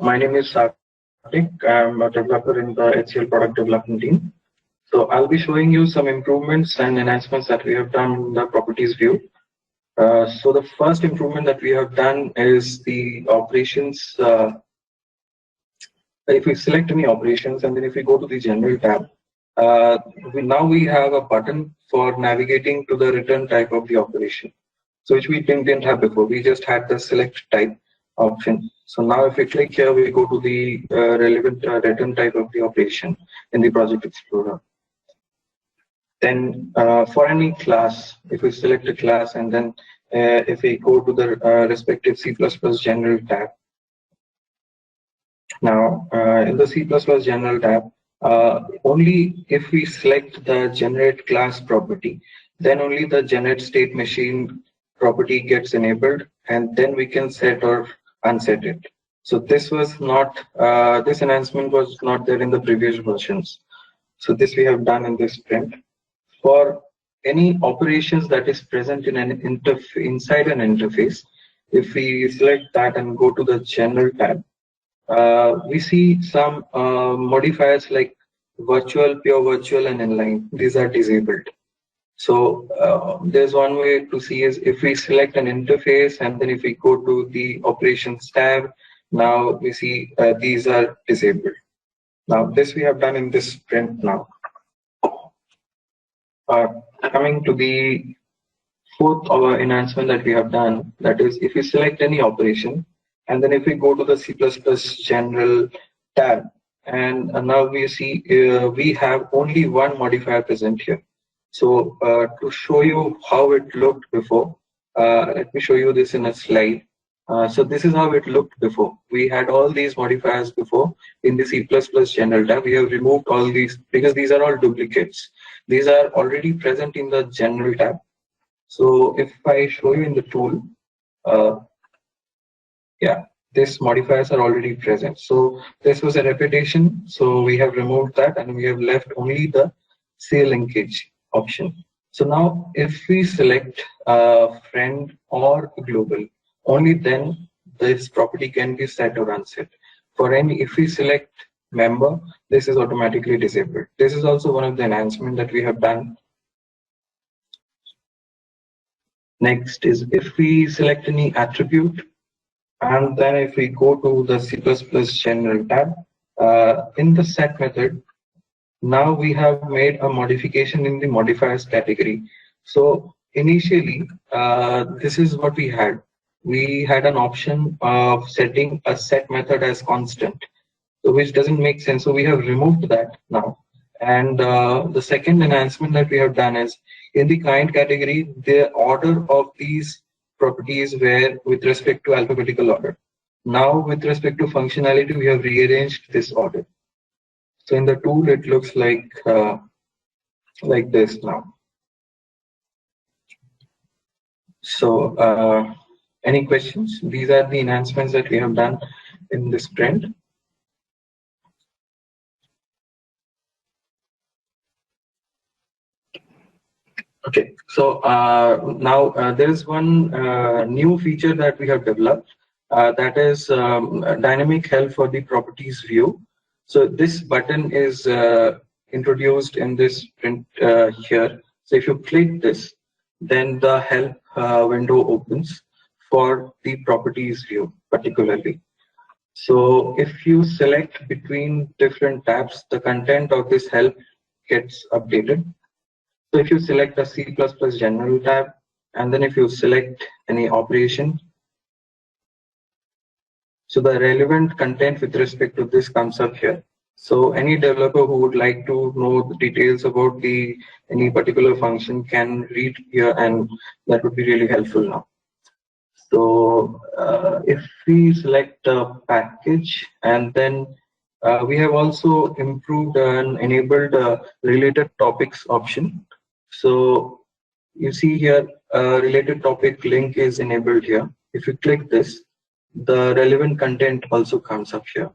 My name is Satik. I'm a developer in the HCL product development team. So I'll be showing you some improvements and enhancements that we have done in the properties view. So the first improvement that we have done is the operations. If we select any operations and then if we go to the general tab, now we have a button for navigating to the return type of the operation. So which we didn't have before. We just had the select type option. So now if we click here, we go to the relevant return type of the operation in the Project Explorer. Then for any class, if we select a class and then if we go to the respective C++ general tab. Now in the C++ general tab, only if we select the generate class property, then only the generate state machine property gets enabled, and then we can set or unset it. So this was not, this enhancement was not there in the previous versions. So this we have done in this sprint. For any operations that is present in an inside an interface, if we select that and go to the general tab, we see some modifiers like virtual, pure virtual, and inline. These are disabled. So there's one way to see is if we select an interface and then if we go to the operations tab, now we see these are disabled. Now this we have done in this sprint now. Coming to the fourth enhancement that we have done, that is if we select any operation and then if we go to the C++ general tab, and now we see we have only one modifier present here. So to show you how it looked before, let me show you this in a slide. So this is how it looked before. We had all these modifiers before in the C++ general tab. We have removed all these because these are all duplicates. These are already present in the general tab. So if I show you in the tool, yeah, these modifiers are already present. So this was a repetition. So we have removed that and we have left only the say linkage option. So now if we select friend or global, only then this property can be set or unset. For any, if we select member, this is automatically disabled. This is also one of the enhancements that we have done. Next is if we select any attribute, and then if we go to the C++ general tab, in the set method, now we have made a modification in the modifiers category. So initially, this is what we had. We had an option of setting a set method as constant, so which doesn't make sense. So we have removed that now. And the second enhancement that we have done is in the kind category, the order of these properties were with respect to alphabetical order. Now with respect to functionality, we have rearranged this order. So in the tool, it looks like this now. So any questions? These are the enhancements that we have done in this sprint. Okay, so now there is one new feature that we have developed, that is dynamic help for the properties view. So this button is introduced in this print here. So if you click this, then the help window opens for the properties view particularly. So if you select between different tabs, the content of this help gets updated. So if you select a C++ general tab, and then if you select any operation, so the relevant content with respect to this comes up here. So any developer who would like to know the details about any particular function can read here, and that would be really helpful now. So if we select a package, and then we have also improved and enabled related topics option. So you see here, related topic link is enabled here. If you click this, the relevant content also comes up here.